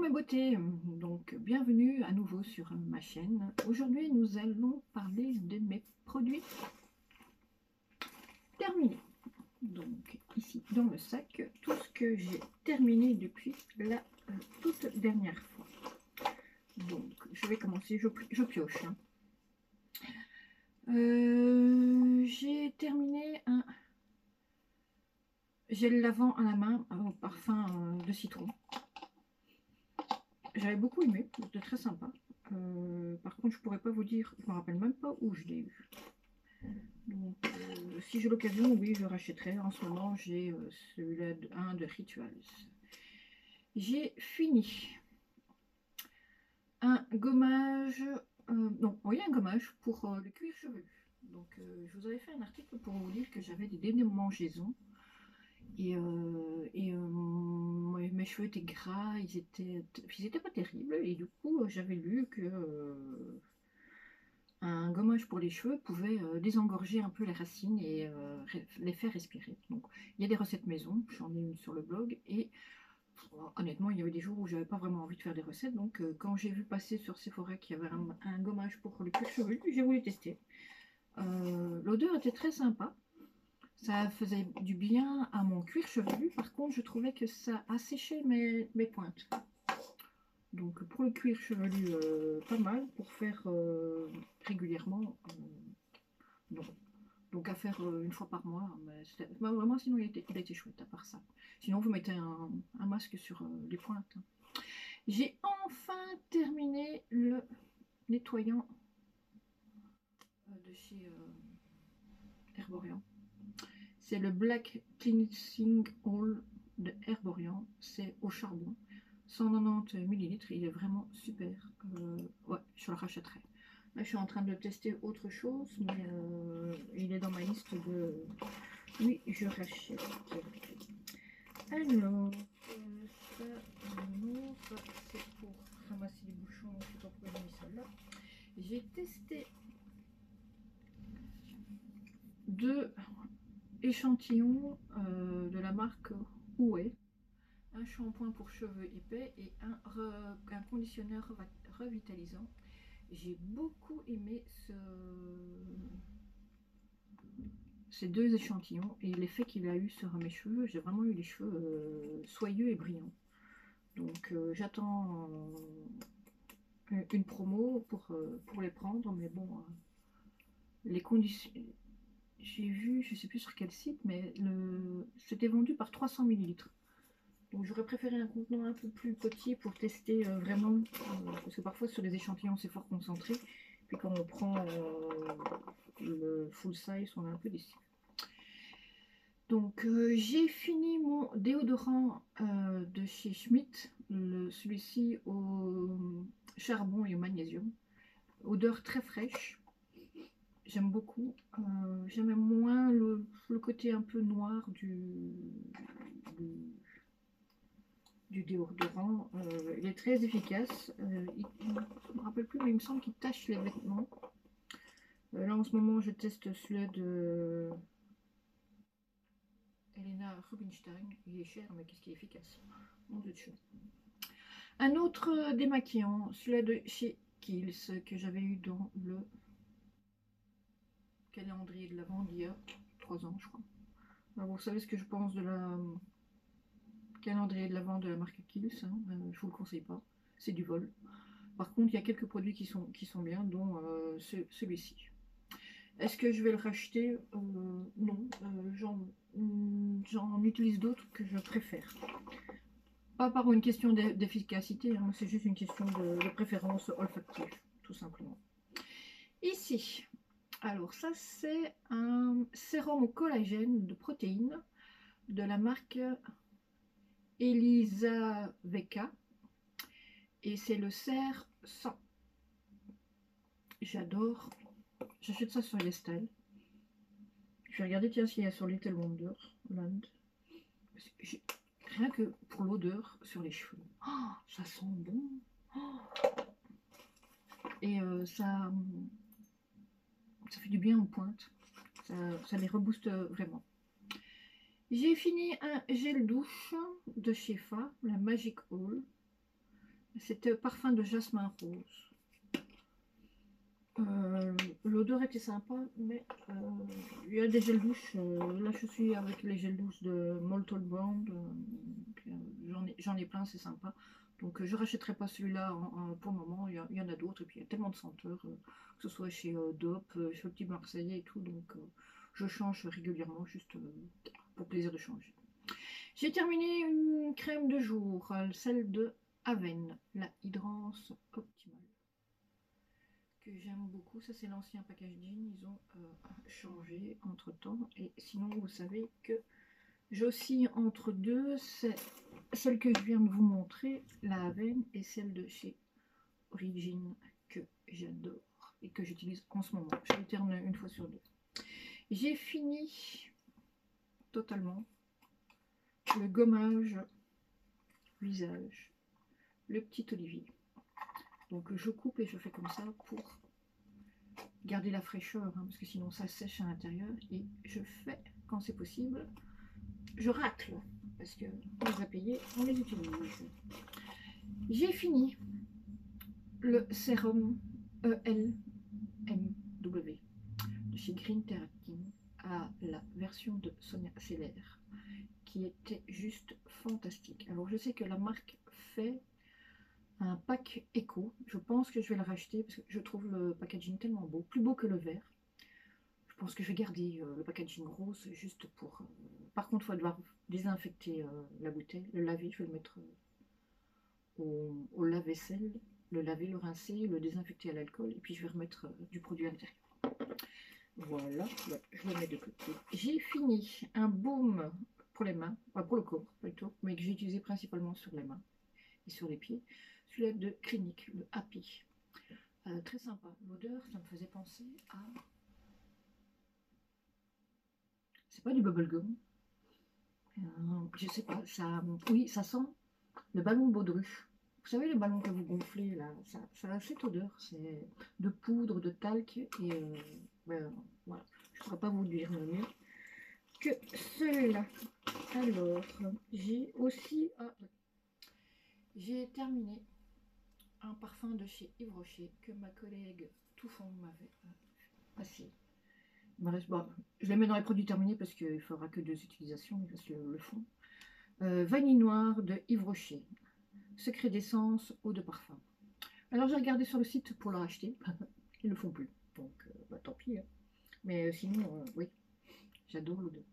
mes beautés, donc bienvenue à nouveau sur ma chaîne. Aujourd'hui nous allons parler de mes produits terminés. Donc ici dans le sac, tout ce que j'ai terminé depuis la toute dernière fois. Donc je vais commencer, je pioche. J'ai terminé un gel lavant à la main au parfum de citron. J'avais beaucoup aimé, c'était très sympa. Par contre, je pourrais pas vous dire, je me rappelle même pas où je l'ai eu. Donc, si j'ai l'occasion, oui, je rachèterai. En ce moment, j'ai celui-là, un de Rituals. J'ai fini un gommage, non, oui, un gommage pour le cuir chevelu. Donc, je vous avais fait un article pour vous dire que j'avais des démangeaisons. Mes cheveux étaient gras, ils étaient pas terribles. Et du coup, j'avais lu que un gommage pour les cheveux pouvait désengorger un peu les racines et les faire respirer. Donc, il y a des recettes maison, j'en ai une sur le blog. Et honnêtement, il y avait des jours où j'avais pas vraiment envie de faire des recettes. Donc, quand j'ai vu passer sur Sephora qu'il y avait un gommage pour le cuir chevelu, j'ai voulu tester. L'odeur était très sympa. Ça faisait du bien à mon cuir chevelu. Par contre, je trouvais que ça asséchait mes pointes. Donc pour le cuir chevelu, pas mal. Pour faire régulièrement, non. Donc à faire une fois par mois. Mais vraiment, sinon il a été chouette à part ça. Sinon, vous mettez un masque sur les pointes. J'ai enfin terminé le nettoyant de chez Herborian. C'est le Black Cleansing Oil de Herborian. C'est au charbon. 190 ml. Il est vraiment super. Ouais, je le rachèterai. Là, je suis en train de tester autre chose, mais il est dans ma liste de... Oui, je rachète. Alors, ça, non, ça c'est pour ramasser les bouchons. Je sais pas pourquoi j'ai mis ça là. J'ai testé deux échantillons de la marque Ouai. Un shampoing pour cheveux épais et un conditionneur revitalisant. J'ai beaucoup aimé ces deux échantillons et l'effet qu'il a eu sur mes cheveux. J'ai vraiment eu les cheveux soyeux et brillants. Donc j'attends une promo pour les prendre, mais bon, les conditions... J'ai vu, je sais plus sur quel site, mais c'était vendu par 300 millilitres. Donc j'aurais préféré un contenant un peu plus petit pour tester vraiment, parce que parfois sur les échantillons c'est fort concentré, puis quand on prend le full size on est un peu déçu. Donc j'ai fini mon déodorant de chez Schmitt, celui-ci au charbon et au magnésium, odeur très fraîche, j'aime beaucoup. J'aime moins le côté un peu noir du déodorant. Il est très efficace. Je ne me rappelle plus, mais il me semble qu'il tâche les vêtements. Là en ce moment je teste celui de Helena Rubinstein. Il est cher, mais qu'est-ce qui est efficace. Mon Dieu de chou. Un autre démaquillant, celui de chez Kiehl's, que j'avais eu dans le calendrier de l'Avent d'il y a 3 ans, je crois. Alors, vous savez ce que je pense de la calendrier de l'Avent de la marque Kiehl's, hein. Je vous le conseille pas, c'est du vol. Par contre, il y a quelques produits qui sont bien, dont celui-ci. Est-ce que je vais le racheter? Non, j'en utilise d'autres que je préfère. Pas par une question d'efficacité, hein, c'est juste une question de préférence olfactive, tout simplement. Ici, alors ça c'est un sérum au collagène de protéines de la marque Elisa Veka et c'est le CER 100. J'adore. J'achète ça sur YesStyle. Je vais regarder tiens s'il y a sur Little Wonderland. Rien que pour l'odeur sur les cheveux. Oh, ça sent bon. Oh. Et ça fait du bien aux pointes. Ça les rebooste vraiment. J'ai fini un gel douche de chez Fa, la Magic All. C'était parfum de jasmin rose. L'odeur était sympa, mais il y a des gels douches. Là, je suis avec les gels douches de Molton Brown. J'en ai plein, c'est sympa. Donc, je rachèterai pas celui-là pour le moment. Il y en a d'autres. Et puis, il y a tellement de senteurs, que ce soit chez DOP, chez le Petit Marseillais et tout. Donc, je change régulièrement, juste pour plaisir de changer. J'ai terminé une crème de jour, celle de Aven, la Hydrance Optimale, que j'aime beaucoup. Ça, c'est l'ancien packaging. Ils ont changé entre temps. Et sinon, vous savez que j'oscille entre deux. C'est celle que je viens de vous montrer, la Aven, et celle de chez Origin que j'adore et que j'utilise en ce moment. Je l'alterne une fois sur deux. J'ai fini totalement le gommage visage, le petit olivier. Donc je coupe et je fais comme ça pour garder la fraîcheur, hein, parce que sinon ça sèche à l'intérieur. Et je fais, quand c'est possible, je racle, parce que on les a payés, on les utilise. J'ai fini le sérum ELMW de chez Green Terracine à la version de Sonia Seller, qui était juste fantastique. Alors je sais que la marque fait un pack éco. Je pense que je vais le racheter parce que je trouve le packaging tellement beau, plus beau que le vert. Je pense que je vais garder le packaging rose juste pour... par contre, il va devoir désinfecter la bouteille, le laver. Je vais le mettre au lave-vaisselle, le laver, le rincer, le désinfecter à l'alcool. Et puis je vais remettre du produit à l'intérieur. Voilà, je le mets de côté. J'ai fini un baume pour les mains, enfin pour le corps plutôt, mais que j'ai utilisé principalement sur les mains et sur les pieds. Celui-là de Clinique, le Happy. Très sympa. L'odeur, ça me faisait penser à... C'est pas du bubblegum. Je sais pas, ça... Oui, ça sent le ballon de baudruche. Vous savez, le ballon que vous gonflez, là, ça a cette odeur. C'est de poudre, de talc. Et ben, voilà, je ne pourrais pas vous dire mieux que celui-là. Alors, j'ai aussi... j'ai terminé un parfum de chez Yves Rocher que ma collègue Touffon m'avait passé. Bon, je les mets dans les produits terminés parce qu'il ne fera que 2 utilisations, il reste le fond. Vanille noire de Yves Rocher. Secret d'essence, eau de parfum. Alors j'ai regardé sur le site pour le racheter. Ils ne le font plus. Donc bah, tant pis. Hein. Mais sinon, oui, j'adore l'odeur.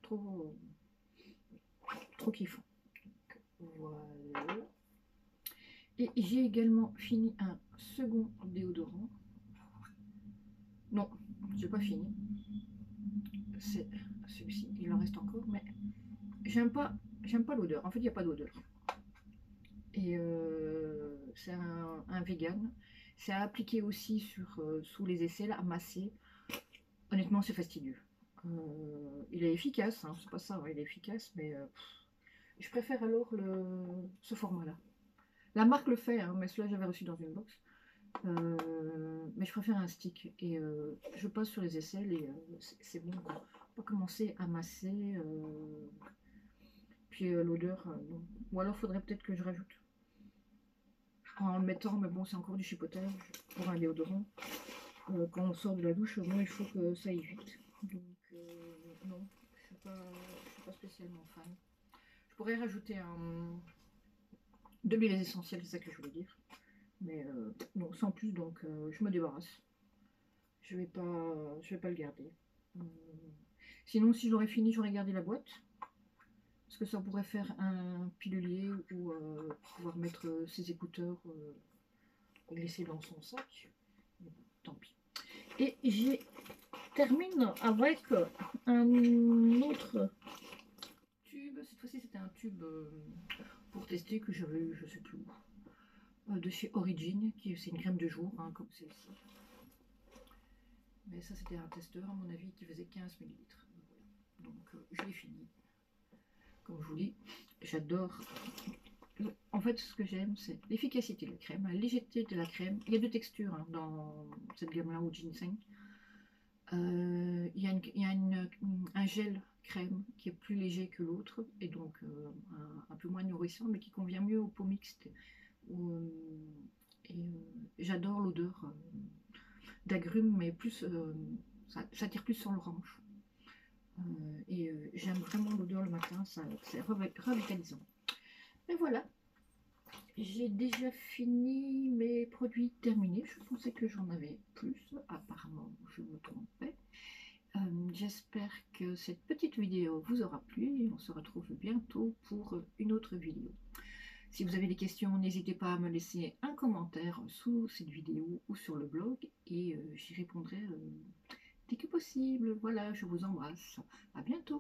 Trop kiffant. Voilà. Et j'ai également fini un second déodorant. Non, j'ai pas fini. C'est celui-ci, il en reste encore, mais j'aime pas l'odeur. En fait, il n'y a pas d'odeur. Et c'est un vegan. C'est à appliquer aussi sous les aisselles, à masser. Honnêtement, c'est fastidieux. Il est efficace, hein, c'est pas ça, il est efficace, mais je préfère alors ce format-là. La marque le fait, hein, mais celui-là j'avais reçu dans une box. Mais je préfère un stick et je passe sur les aisselles et c'est bon. Quoi. On va commencer à masser. Puis l'odeur, non. Ou alors faudrait peut-être que je rajoute en le mettant, mais bon, c'est encore du chipotage pour un déodorant. Quand on sort de la douche, bon, il faut que ça aille vite. Donc, non, je suis pas spécialement fan. Je pourrais rajouter de l'huile essentielle, c'est ça que je voulais dire. Mais non, sans plus, donc je me débarrasse. Je vais pas le garder. Sinon, si j'aurais fini, j'aurais gardé la boîte. Parce que ça pourrait faire un pilulier ou pouvoir mettre ses écouteurs glisser dans son sac. Mais bon, tant pis. Et j'ai termine avec un autre tube. Cette fois-ci, c'était un tube pour tester que j'avais eu, je sais plus où, de chez Origin, qui c'est une crème de jour, hein, comme celle-ci. Mais ça, c'était un testeur, à mon avis, qui faisait 15 ml. Donc, je l'ai fini. Comme je vous dis, j'adore. En fait, ce que j'aime, c'est l'efficacité de la crème, la légèreté de la crème. Il y a deux textures hein, dans cette gamme-là au ginseng. Il y a un gel crème qui est plus léger que l'autre et donc un peu moins nourrissant, mais qui convient mieux aux peaux mixtes J'adore l'odeur d'agrumes, mais plus ça tire plus sur l'orange. J'aime vraiment l'odeur le matin, c'est revitalisant. Et voilà, j'ai déjà fini mes produits terminés. Je pensais que j'en avais plus, apparemment je me trompais. J'espère que cette petite vidéo vous aura plu et on se retrouve bientôt pour une autre vidéo. Si vous avez des questions, n'hésitez pas à me laisser un commentaire sous cette vidéo ou sur le blog et j'y répondrai dès que possible. Voilà, je vous embrasse. À bientôt.